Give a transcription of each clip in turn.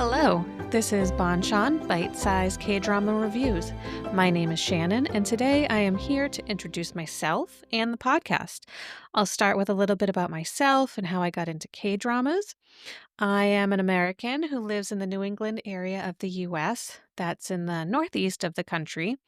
Hello, this is Banchan, Bite-Size K-Drama Reviews. My name is Shannon, and today I am here to introduce myself and the podcast. I'll start with a little bit about myself and how I got into K-dramas. I am an American who lives in the New England area of the US. That's in the northeast of the country.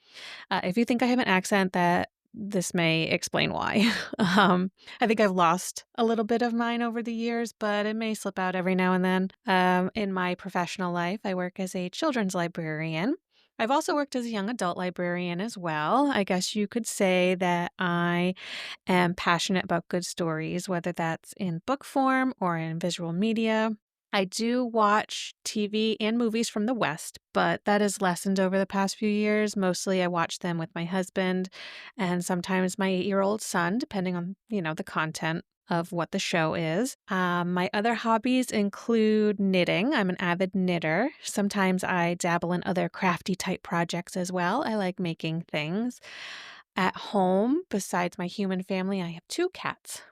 If you think I have an accent, that this may explain why. um, I think I've lost a little bit of mine over the years, but it may slip out every now and then. In my professional life, I work as a children's librarian. I've also worked as a young adult librarian as well. I guess you could say that I am passionate about good stories, whether that's in book form or in visual media. I do watch TV and movies from the West, but that has lessened over the past few years. Mostly I watch them with my husband and sometimes my 8-year-old son, depending on, the content of what the show is. My other hobbies include knitting. I'm an avid knitter. Sometimes I dabble in other crafty type projects as well. I like making things. At home, besides my human family, I have 2 cats.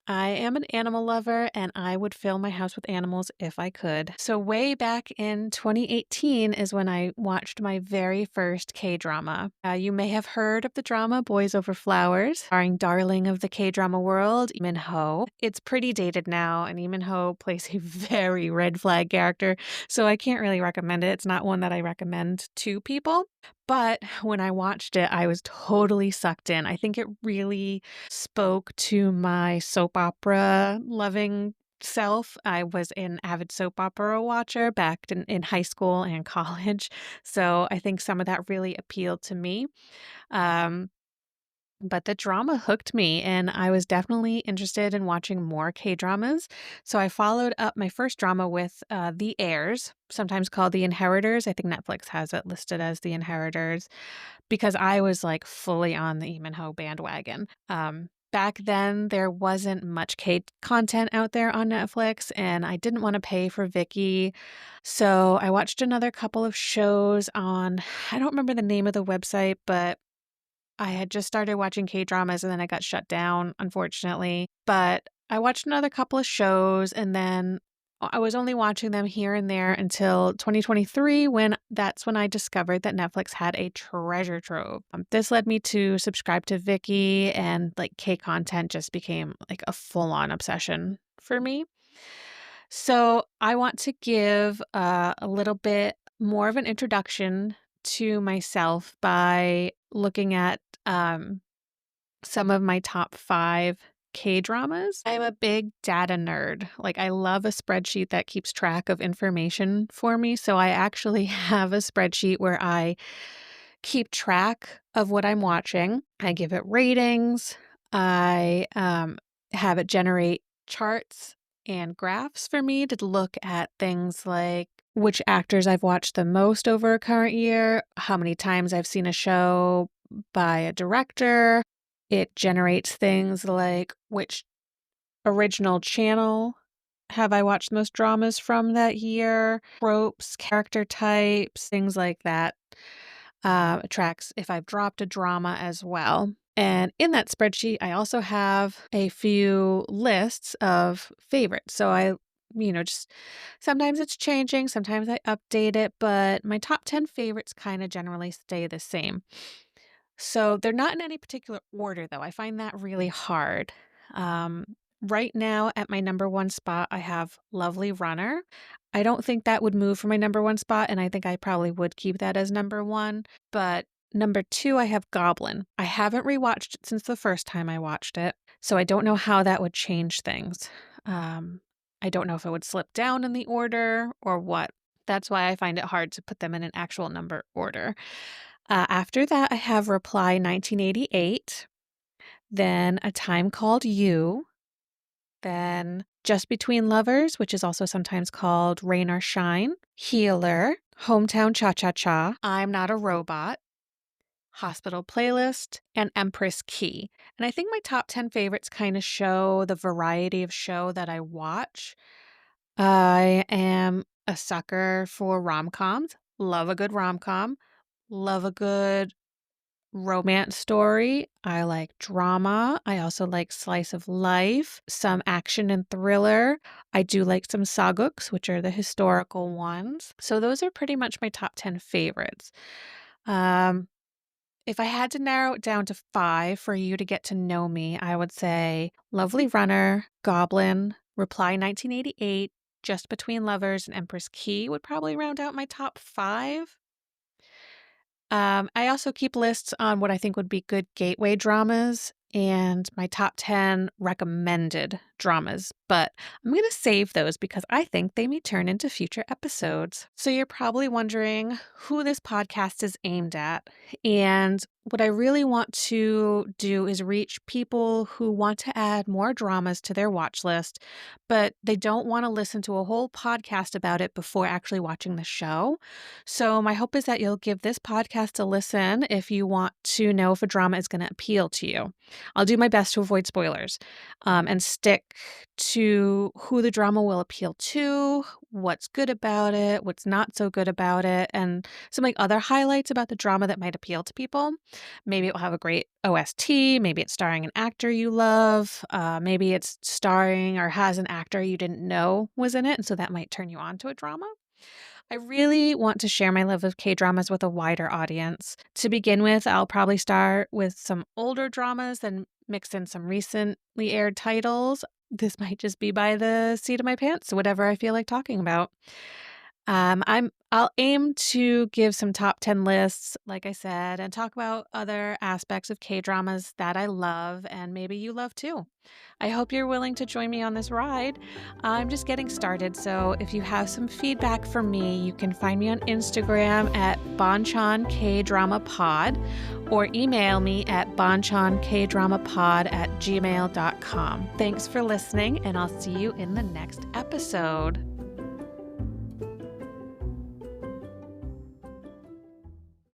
I am an animal lover and I would fill my house with animals if I could. So, way back in 2018 is when I watched my very first K drama. You may have heard of the drama Boys Over Flowers, starring darling of the K drama world, Lee Min Ho. It's pretty dated now, and Lee Min Ho plays a very red flag character, so I can't really recommend it. It's not one that I recommend to people. But when I watched it, I was totally sucked in. I think it really spoke to my soap opera loving self. I was an avid soap opera watcher back in high school and college. So I think some of that really appealed to me. Um, but the drama hooked me, and I was definitely interested in watching more K dramas. So I followed up my first drama with The Heirs, sometimes called The Inheritors. I think Netflix has it listed as The Inheritors because I was like fully on the Lee Min Ho bandwagon. Back then, there wasn't much K content out there on Netflix, and I didn't want to pay for Viki. So I watched another couple of shows on, I don't remember the name of the website, but I had just started watching K-dramas and then I got shut down, unfortunately. But I watched another couple of shows and then I was only watching them here and there until 2023 that's when I discovered that Netflix had a treasure trove. This led me to subscribe to Viki, and like K content just became like a full-on obsession for me. So I want to give a little bit more of an introduction to myself by looking at some of my top 5 K dramas. I'm a big data nerd. Like, I love a spreadsheet that keeps track of information for me. So I actually have a spreadsheet where I keep track of what I'm watching. I give it ratings. I have it generate charts and graphs for me to look at things like which actors I've watched the most over a current year, how many times I've seen a show by a director. It generates things like which original channel have I watched most dramas from that year, tropes, character types, things like that. It tracks if I've dropped a drama as well. And in that spreadsheet, I also have a few lists of favorites. So just sometimes it's changing, sometimes I update it, but my top 10 favorites kind of generally stay the same. So they're not in any particular order, though. I find that really hard. Um, right now, at my number 1 spot, I have Lovely Runner. I don't think that would move for my number 1 spot, and I think I probably would keep that as number 1. But number 2, I have Goblin. I haven't rewatched it since the first time I watched it, so I don't know how that would change things. I don't know if it would slip down in the order or what. That's why I find it hard to put them in an actual number order. After that, I have Reply 1988, then A Time Called You, then Just Between Lovers, which is also sometimes called Rain or Shine, Healer, Hometown Cha-Cha-Cha, I'm Not a Robot, Hospital Playlist, and Empress Key. And I think my top 10 favorites kind of show the variety of show that I watch. I am a sucker for rom-coms, love a good rom-com, love a good romance story. I like drama. I also like slice of life, some action and thriller. I do like some saguks, which are the historical ones. So those are pretty much my top 10 favorites. Um, if I had to narrow it down to 5 for you to get to know me, I would say Lovely Runner, Goblin, Reply 1988, Just Between Lovers, and Empress Key would probably round out my top 5. I also keep lists on what I think would be good gateway dramas and my top 10 recommended dramas, but I'm going to save those because I think they may turn into future episodes. So you're probably wondering who this podcast is aimed at. And what I really want to do is reach people who want to add more dramas to their watch list, but they don't want to listen to a whole podcast about it before actually watching the show. So, my hope is that you'll give this podcast a listen if you want to know if a drama is going to appeal to you. I'll do my best to avoid spoilers and stick to who the drama will appeal to, what's good about it, what's not so good about it, and some like other highlights about the drama that might appeal to people. Maybe it will have a great OST, maybe it's starring an actor you love, maybe it's starring or has an actor you didn't know was in it, and so that might turn you on to a drama. I really want to share my love of K-dramas with a wider audience. To begin with, I'll probably start with some older dramas and mix in some recently aired titles. This might just be by the seat of my pants, whatever I feel like talking about. I'll aim to give some top 10 lists, like I said, and talk about other aspects of K-dramas that I love and maybe you love too. I hope you're willing to join me on this ride. I'm just getting started, so if you have some feedback for me, you can find me on Instagram at Banchan K-Drama Pod or email me at banchankdramapod@gmail.com. Thanks for listening, and I'll see you in the next episode.